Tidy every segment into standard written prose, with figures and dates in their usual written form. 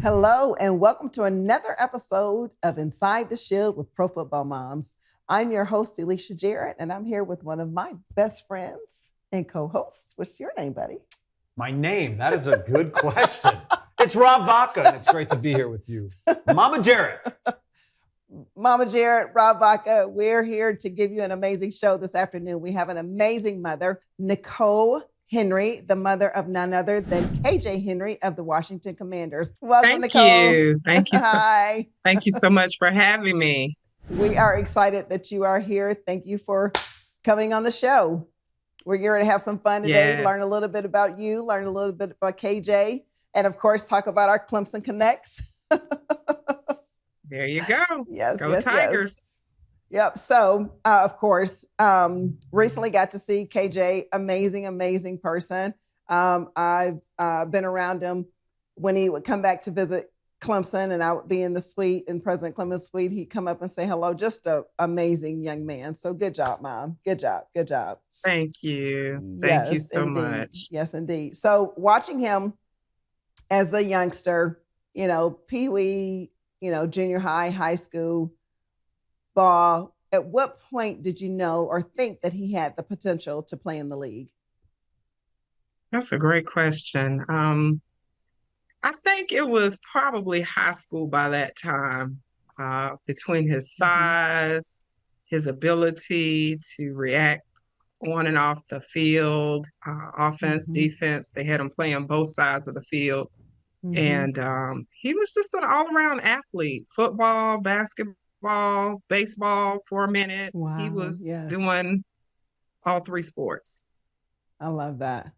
Hello, and welcome to another episode of Inside the Shield with Pro Football Moms. I'm your host, Alicia Jarrett, and I'm here with one of my best friends and co-hosts. What's your name, buddy? My name? That is a good question. It's Rob Vaca, and it's great to be here with you. Mama Jarrett. Mama Jarrett, Rob Vaca, we're here to give you an amazing show this afternoon. We have an amazing mother, Nicole Henry, the mother of none other than KJ Henry of the Washington Commanders. Welcome, Thank Nicole. you. Thank you. Hi. Thank you so much for having me. We are excited that you are here. Thank you for coming on the show. We're here to have some fun today, Yes. learn a little bit about you, learn a little bit about KJ, and of course, talk about our Clemson Connects. There you go. Yes, Go yes, Tigers. yes. Yep. So, of course, recently got to see KJ, amazing person. I've been around him when he would come back to visit Clemson, and I would be in the suite, in President Clemens' suite. He'd come up and say hello. Just an amazing young man. So good job, Mom. Good job. Thank you. Thank you so indeed. much. Yes, indeed. So watching him as a youngster, Pee-wee, junior high, high school ball, at what point did you know or think that he had the potential to play in the league? That's a great question. I think it was probably high school by that time, between his size, his ability to react on and off the field, offense, defense. They had him playing both sides of the field. And he was just an all-around athlete, football, basketball, baseball for a minute. Wow, He was yes. doing all three sports. I love that.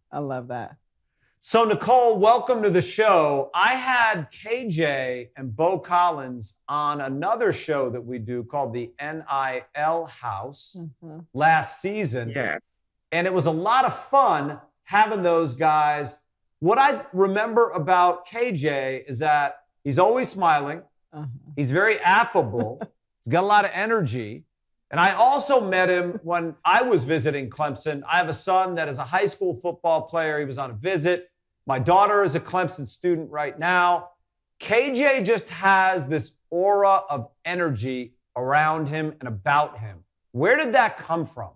So, Nicole, welcome to the show. I had KJ and Bo Collins on another show that we do called the NIL House last season. Yes. And it was a lot of fun having those guys. What I remember about KJ is that he's always smiling. He's very affable. He's got a lot of energy. And I also met him when I was visiting Clemson. I have a son that is a high school football player. He was on a visit. My daughter is a Clemson student right now. KJ just has this aura of energy around him and about him. Where did that come from?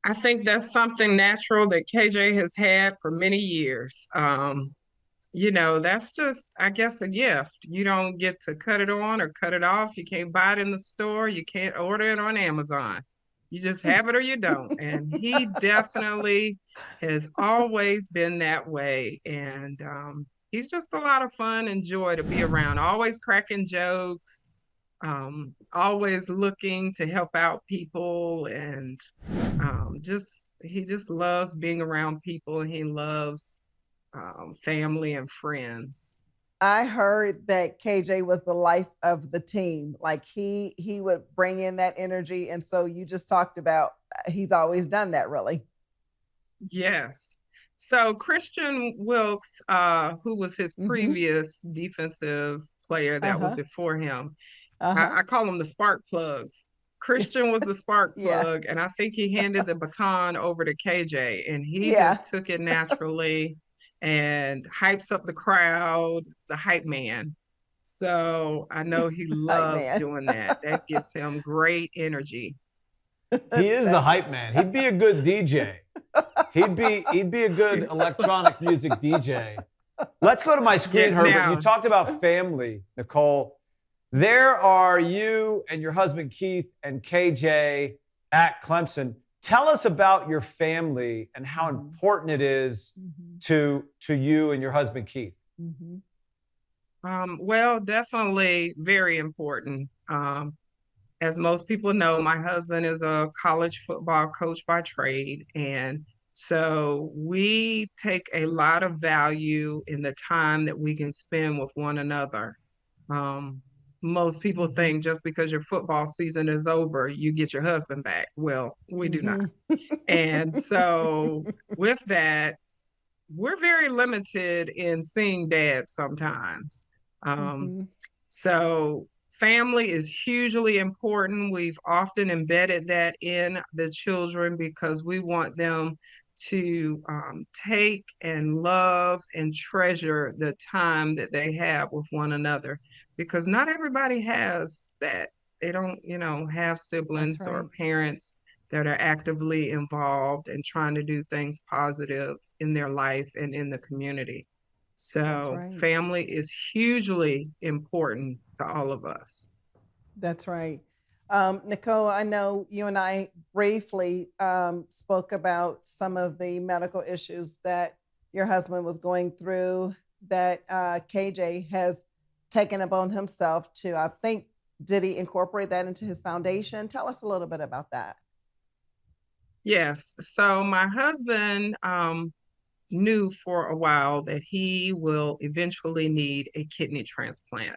I think that's something natural that KJ has had for many years. That's just, I guess, a gift. You don't get to cut it on or cut it off. You can't buy it in the store. You can't order it on Amazon. You just have it or you don't. And he definitely has always been that way. And he's just a lot of fun and joy to be around, always cracking jokes. Always looking to help out people, and he just loves being around people, and he loves family and friends. I heard that KJ was the life of the team. Like he would bring in that energy, and so you just talked about he's always done that, really. Yes. So Christian Wilkes, who was his previous defensive player that was before him, I call them the spark plugs. Christian was the spark plug, and I think he handed the baton over to KJ, and he just took it naturally and hypes up the crowd, the hype man. So I know he loves doing that. That gives him great energy. He is the hype man. He'd be a good DJ. He'd be a good electronic music DJ. Let's go to my screen, Herbert. You talked about family, Nicole. There are you and your husband, Keith, and KJ at Clemson. Tell us about your family and how important it is to you and your husband, Keith. Well, definitely very important. As most people know, my husband is a college football coach by trade. And so we take a lot of value in the time that we can spend with one another. Most people think just because your football season is over, you get your husband back. Well, we do not. And so with that, we're very limited in seeing dad sometimes. So family is hugely important. We've often embedded that in the children because we want them to take and love and treasure the time that they have with one another, because not everybody has that. They don't, have That's siblings or right. parents that are actively involved and trying to do things positive in their life and in the community. That's So right. family is hugely important to all of us. That's right. Nicole, I know you and I briefly spoke about some of the medical issues that your husband was going through that KJ has taken upon himself to, I think, did he incorporate that into his foundation? Tell us a little bit about that. Yes. So my husband knew for a while that he will eventually need a kidney transplant.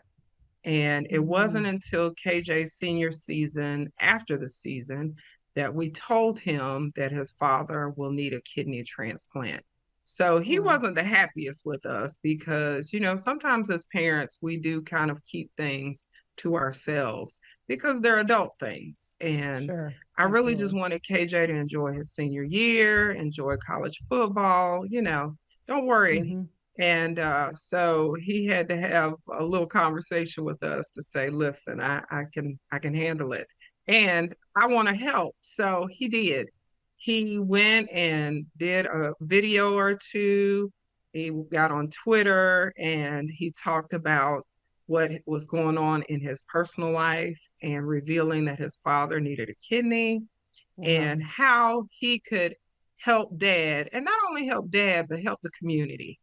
And it wasn't Mm, until KJ's senior season, after the season, that we told him that his father will need a kidney transplant. So he wow. wasn't the happiest with us because, sometimes as parents, we do kind of keep things to ourselves because they're adult things. And Sure. I really just Absolutely. wanted KJ to enjoy his senior year, enjoy college football, don't worry, Mm-hmm. and so he had to have a little conversation with us to say, listen, I can handle it. And I want to help. So he did. He went and did a video or two. He got on Twitter and he talked about what was going on in his personal life and revealing that his father needed a kidney and Wow. how he could help dad, and not only help dad, but help the community.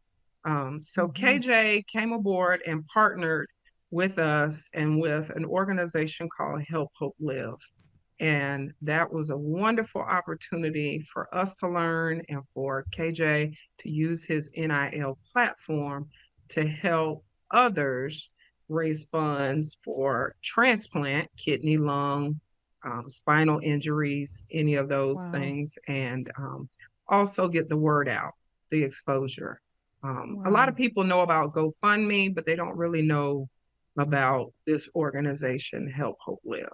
So Mm-hmm. KJ came aboard and partnered with us and with an organization called Help Hope Live. And that was a wonderful opportunity for us to learn and for KJ to use his NIL platform to help others raise funds for transplant, kidney, lung, spinal injuries, any of those Wow. things, and also get the word out, the exposure. A lot of Wow. people know about GoFundMe, but they don't really know about this organization, Help Hope Live.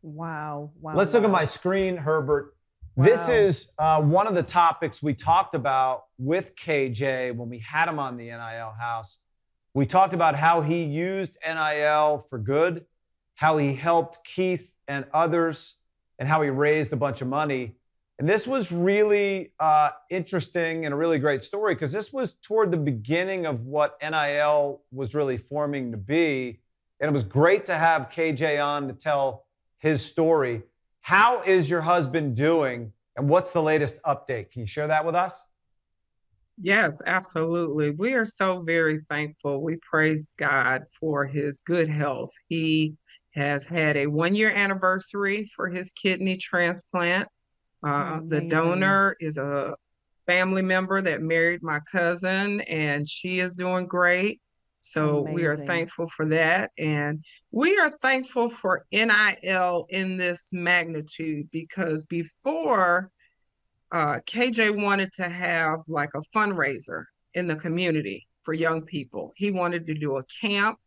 Wow. Wow. Let's look at my Wow. screen, Herbert. This Wow. is one of the topics we talked about with KJ when we had him on the NIL House. We talked about how he used NIL for good, how he helped Keith and others, and how he raised a bunch of money. And this was really interesting and a really great story because this was toward the beginning of what NIL was really forming to be. And it was great to have KJ on to tell his story. How is your husband doing? And what's the latest update? Can you share that with us? Yes, absolutely. We are so very thankful. We praise God for his good health. He has had a 1 year anniversary for his kidney transplant. The Amazing. donor is a family member that married my cousin, and she is doing great. So we are Amazing. thankful for that. And we are thankful for NIL in this magnitude because before KJ wanted to have like a fundraiser in the community for young people. He wanted to do a camp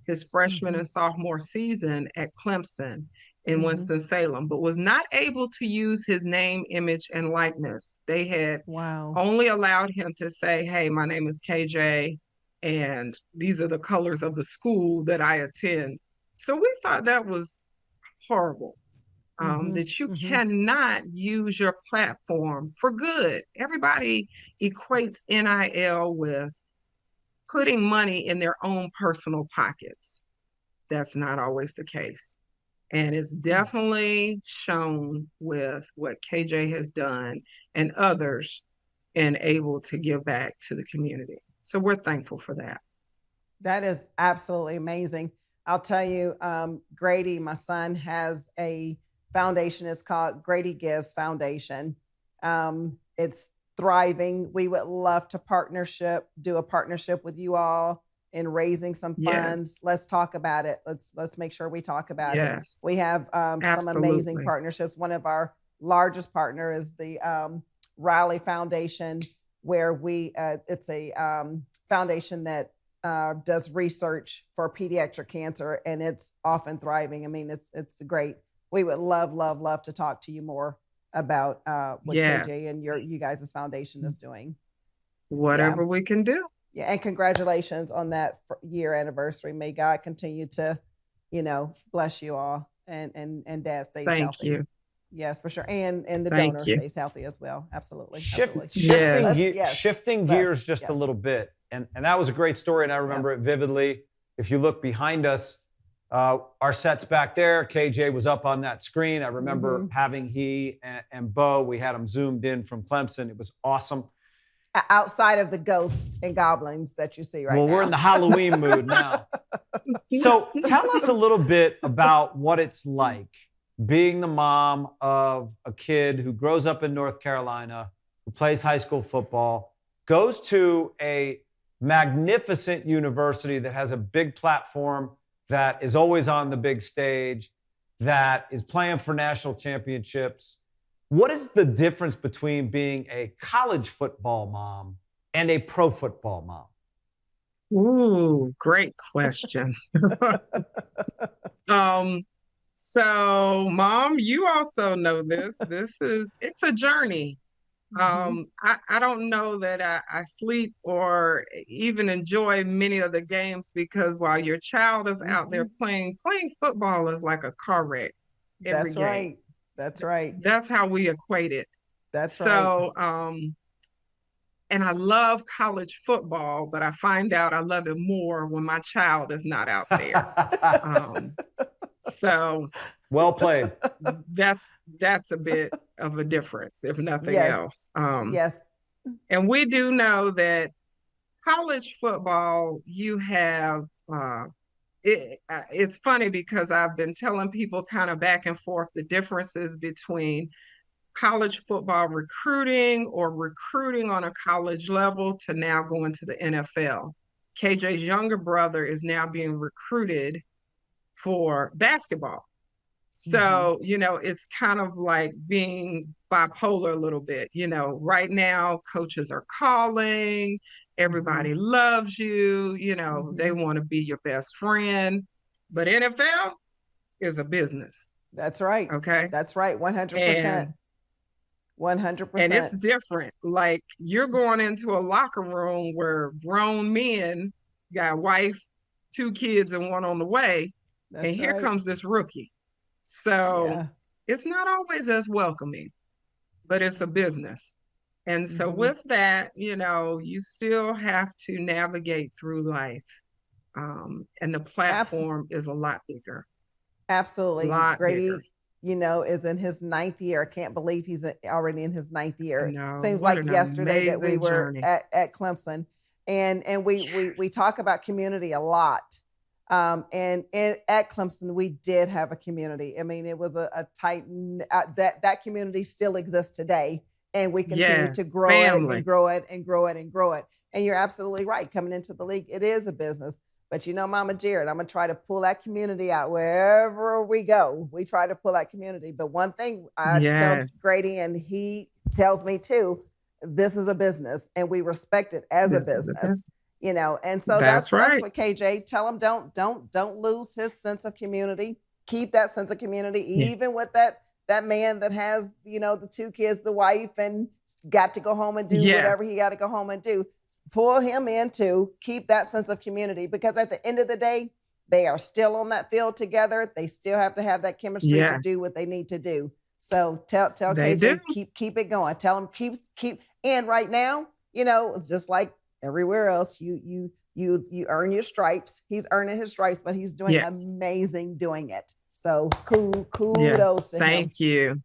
his freshman Mm-hmm. and sophomore season at Clemson in Mm-hmm. Winston-Salem, but was not able to use his name, image, and likeness. They had Wow. only allowed him to say, hey, my name is KJ, and these are the colors of the school that I attend. So we thought that was horrible, Mm-hmm. that you Mm-hmm. cannot use your platform for good. Everybody equates NIL with putting money in their own personal pockets. That's not always the case. And it's definitely shown with what KJ has done and others and able to give back to the community. So we're thankful for that. That is absolutely amazing. I'll tell you, Grady, my son, has a foundation. It's called Grady Gives Foundation. It's thriving. We would love to do a partnership with you all in raising some Yes, funds. Let's talk about it. Let's make sure we talk about it. yes, We have some amazing absolutely. partnerships. One of our largest partner is the Riley Foundation, where it's a foundation that does research for pediatric cancer, and it's often thriving. I mean, it's great. We would love to talk to you more about what KJ Yes. and you guys' foundation is doing. Yeah. Whatever we can do. Yeah, and congratulations on that year anniversary. May God continue to, bless you all, and Dad stays Thank healthy. you. Yes, for sure, and the Thank donor you. stays healthy as well. Absolutely, absolutely. Shifting gears just a little bit, and that was a great story, and I remember it vividly. If you look behind us, our set's back there. KJ was up on that screen. I remember having he and Bo. We had them zoomed in from Clemson. It was awesome. Outside of the ghosts and goblins that you see right now. Well, we're in the Halloween mood now. So tell us a little bit about what it's like being the mom of a kid who grows up in North Carolina, who plays high school football, goes to a magnificent university that has a big platform, that is always on the big stage, that is playing for national championships. What is the difference between being a college football mom and a pro football mom? Ooh, great question. So Mom, you also know this. It's a journey. I don't know that I sleep or even enjoy many of the games, because while your child is out there playing football is like a car wreck every game. Right. That's right. That's how we equate it. That's right. So, and I love college football, but I find out I love it more when my child is not out there. So well played. That's a bit of a difference, if nothing else. Yes. And we do know that college football, you have it's funny because I've been telling people kind of back and forth the differences between college football recruiting or recruiting on a college level to now going to the NFL. KJ's younger brother is now being recruited for basketball. So, it's kind of like being bipolar a little bit. Right now, coaches are calling, everybody loves you, they want to be your best friend. But NFL is a business. That's right. Okay. That's right. 100%. 100%. And it's different. Like, you're going into a locker room where grown men got a wife, 2 kids, and 1 on the way. And here comes this rookie. So it's not always as welcoming, but it's a business. And so with that, you still have to navigate through life. And the platform is a lot bigger. Absolutely. A lot Grady, bigger. Is in his 9th year. I can't believe he's already in his 9th year. Seems like yesterday that we were at Clemson. And we talk about community a lot. And at Clemson, we did have a community. I mean, it was a tight, that community still exists today. And we continue to grow it and grow it and grow it and grow it. And you're absolutely right. Coming into the league, it is a business. But Mama Jared, I'm going to try to pull that community out wherever we go. We try to pull that community. But one thing I tell Grady, and he tells me too, this is a business and we respect it as a business. And so that's right. That's what KJ, tell him don't lose his sense of community. Keep that sense of community, even with that man that has, the 2 kids, the wife, and got to go home and do whatever he got to go home and do. Pull him in to keep that sense of community, because at the end of the day, they are still on that field together. They still have to have that chemistry to do what they need to do. So tell KJ, keep it going. Tell him keep. And right now, just like everywhere else, you earn your stripes. He's earning his stripes, but he's doing amazing doing it. So kudos to him. Thank you.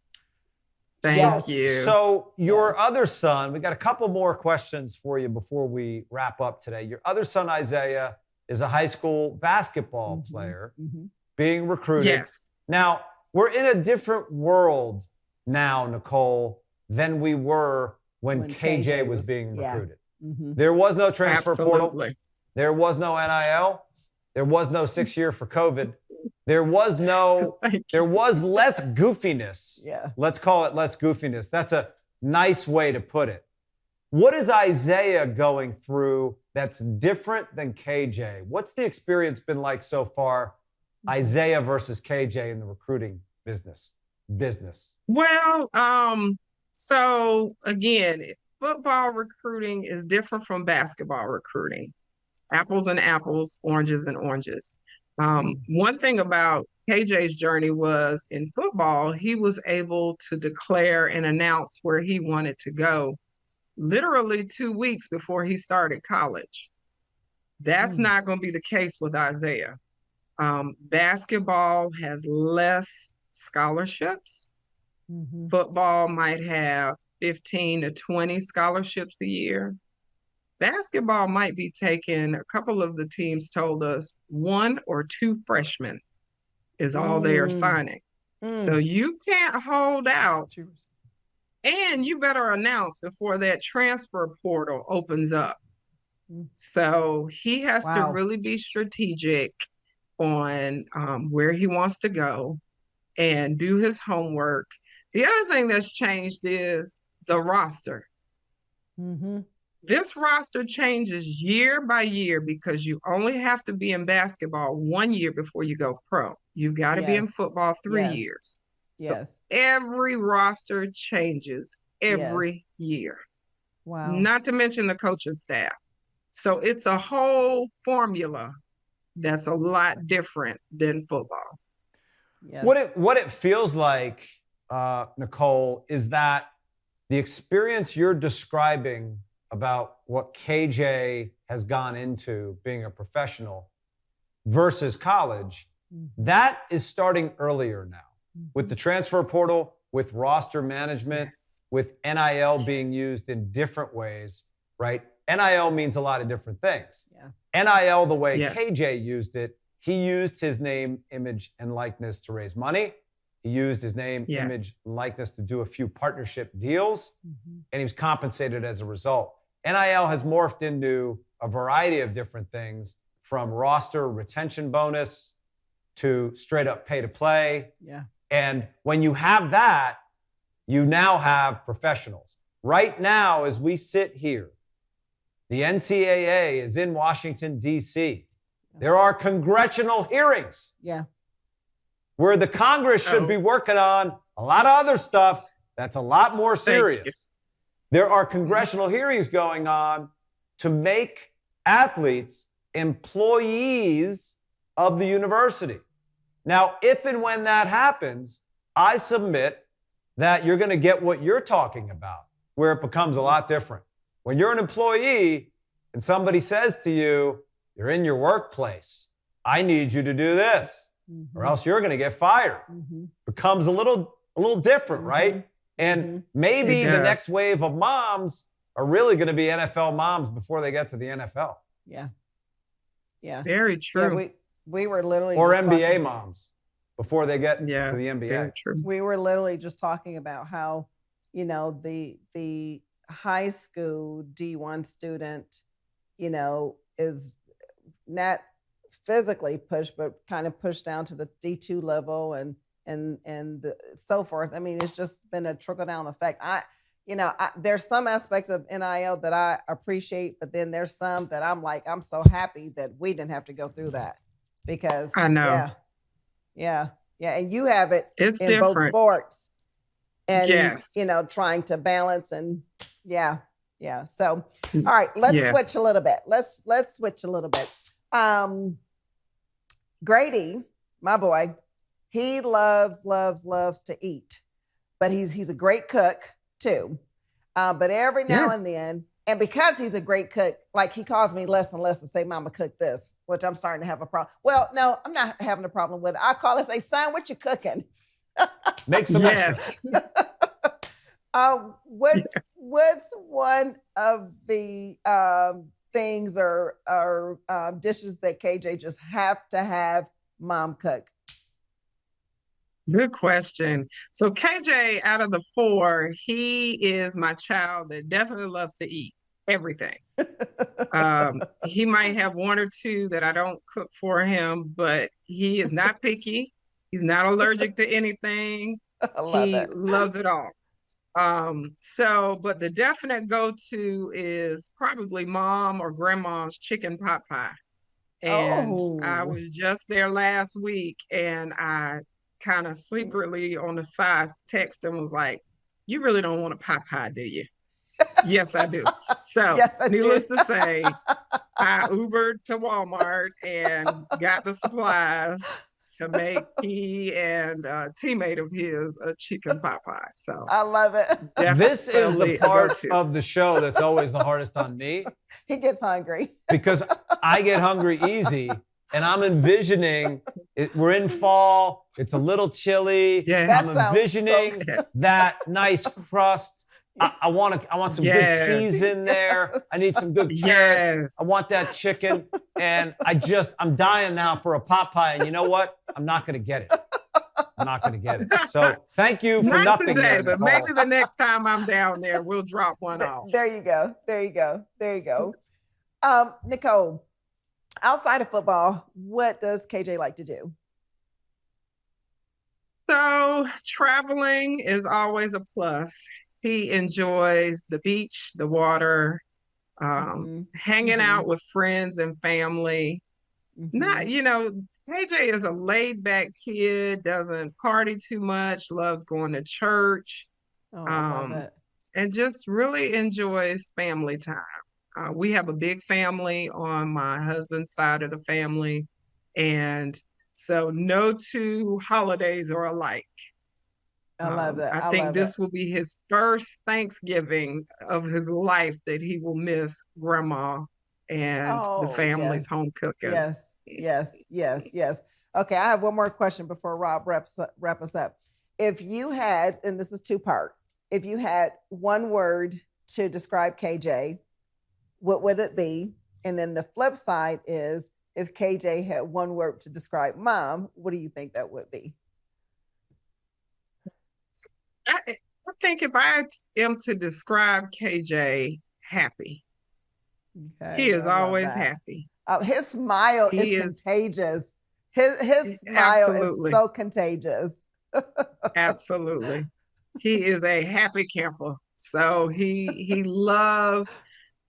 Thank you. So your other son, we got a couple more questions for you before we wrap up today. Your other son, Isaiah, is a high school basketball player being recruited. Yes. Now, we're in a different world now, Nicole, than we were when KJ was being recruited. There was no transfer portal. There was no NIL. There was no 6-year for COVID. There was less goofiness. Yeah. Let's call it less goofiness. That's a nice way to put it. What is Isaiah going through that's different than KJ? What's the experience been like so far, Isaiah versus KJ in the recruiting business? business? Well, so again, football recruiting is different from basketball recruiting. Apples and apples, oranges and oranges. One thing about KJ's journey was in football, he was able to declare and announce where he wanted to go literally 2 weeks before he started college. That's not going to be the case with Isaiah. Basketball has less scholarships. Football might have 15 to 20 scholarships a year. Basketball might be taking, a couple of the teams told us, 1 or 2 freshmen is all they are signing. So you can't hold out, and you better announce before that transfer portal opens up. So he has to really be strategic on where he wants to go and do his homework. The other thing that's changed is the roster. This roster changes year by year because you only have to be in basketball 1 year before you go pro. You've got to be in football 3 years. So every roster changes every year. Wow. Not to mention the coaching staff. So it's a whole formula that's a lot different than football. What it feels like, Nicole, is that the experience you're describing about what KJ has gone into being a professional versus college, that is starting earlier now with the transfer portal, with roster management, with NIL being used in different ways, right? NIL means a lot of different things. NIL, the way KJ used it, he used his name, image, and likeness to raise money. He used his name, image, and likeness to do a few partnership deals, and he was compensated as a result. NIL has morphed into a variety of different things, from roster retention bonus to straight up pay to play. And when you have that, you now have professionals. Right now, as we sit here, the NCAA is in Washington, D.C. There are congressional hearings where the Congress should be working on a lot of other stuff that's a lot more serious. There are congressional hearings going on to make athletes employees of the university. Now, if and when that happens, I submit that you're going to get what you're talking about, where it becomes a lot different. When you're an employee and somebody says to you, you're in your workplace, I need you to do this, or else you're going to get fired. Becomes a little different, right? And maybe the next wave of moms are really going to be NFL moms before they get to the NFL. Very true. Yeah, we were literally or NBA moms before they get to the NBA. Very true. We were literally just talking about how, you know, the high school D1 student, you know, is not physically pushed, but kind of pushed down to the D2 level and so forth. I mean, it's just been a trickle down effect. There's some aspects of NIL that I appreciate, but then there's some that I'm like, I'm so happy that we didn't have to go through that, because I know. Yeah. And you have it It's in different. both sports, and you know, trying to balance and So, all right, let's switch a little bit. Let's switch a little bit. Grady, my boy, he loves to eat, but he's a great cook too. But every now and then, and because he's a great cook, like he calls me less and less and say, Mama, cook this, which I'm starting to have a problem. Well, no, I'm not having a problem with it. I call and say, son, what you cooking? Make some extra. What's one of the things or dishes that KJ just have to have mom cook? Good question. So KJ, out of the 4, he is my child that definitely loves to eat everything. He might have 1 or 2 that I don't cook for him, but he is not picky. He's not allergic to anything. He loves it all. But the definite go-to is probably mom or grandma's chicken pot pie. And I was just there last week, and I kind of secretly on the side texted and was like, "You really don't want a pot pie, do you?" Yes, I do. So, Yes, I needless do. to say, I Ubered to Walmart and got the supplies to make he and a teammate of his a chicken pot pie. So, I love it. This is the definitely a part go-to. of the show that's always the hardest on me He gets hungry. because I get hungry easy, and I'm envisioning we're in fall. It's a little chilly. Yeah. That I'm sounds envisioning so that nice crust. I want some good Yes. peas in there. I need some good carrots. Yes. I want that chicken. And I'm dying now for a pot pie. And you know what? I'm not going to get it. I'm not going to get it. So thank you for Not nothing today, there, but Nicole. maybe the next time I'm down there, we'll drop one off. There you go. There you go. There you go. Nicole, outside of football, what does KJ like to do? So traveling is always a plus. He enjoys the beach, the water, hanging out with friends and family. Not, KJ is a laid back kid, doesn't party too much, loves going to church, Oh, I love it. and just really enjoys family time. We have a big family on my husband's side of the family, and so no two holidays are alike. I love that. I think this will be his first Thanksgiving of his life that he will miss grandma and the family's home cooking. Yes, yes, yes, yes. Okay, I have one more question before Rob wrap us up. If you had, and this is two-part, if you had one word to describe KJ, what would it be? And then the flip side is, if KJ had one word to describe mom, what do you think that would be? I think if I am to describe KJ, happy. Okay, He is I love always that. happy. His smile is contagious. His smile Absolutely. is so contagious. Absolutely. He is a happy camper. So he loves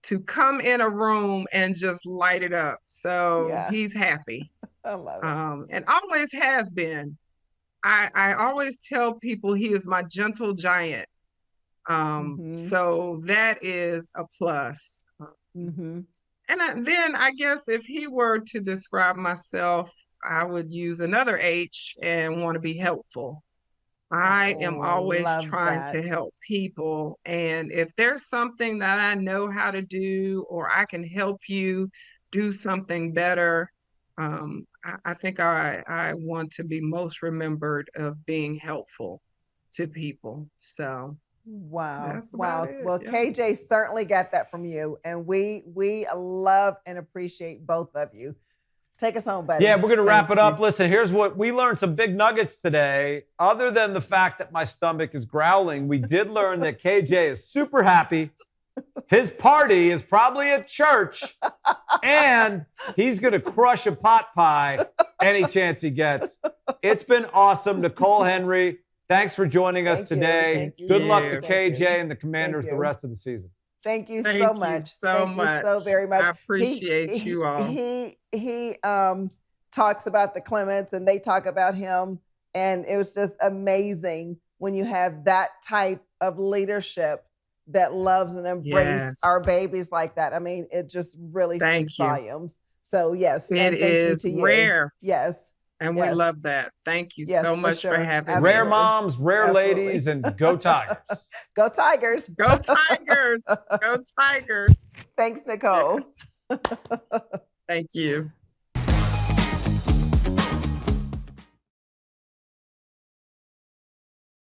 to come in a room and just light it up. So Yeah. he's happy. I love it. And always has been. I always tell people he is my gentle giant. So that is a plus. And then I guess if he were to describe myself, I would use another H and want to be helpful. I am always trying to help people. And if there's something that I know how to do, or I can help you do something better, I think I want to be most remembered of being helpful to people. So wow. that's about it. Well, Yeah. KJ certainly got that from you, and we love and appreciate both of you. Take us home, buddy. Yeah, we're going to wrap it up. you. Listen, here's what we learned, some big nuggets today. Other than the fact that my stomach is growling, we did learn that KJ is super happy. His party is probably at church, and he's going to crush a pot pie any chance he gets. It's been awesome. Nicole Henry, thanks for joining us today. Good luck to KJ and the Commanders the rest of the season. Thank you Thank so you much. so Thank much. you so very much. I appreciate you all. He talks about the Clements, and they talk about him, and it was just amazing when you have that type of leadership that loves and embraces our babies like that. I mean, it just really speaks volumes. So yes, it is rare. Yes. And we love that. Thank you so much for having me. Rare moms, rare ladies, and go Tigers. Go Tigers. Go Tigers. Go Tigers. Thanks, Nicole. Thank you.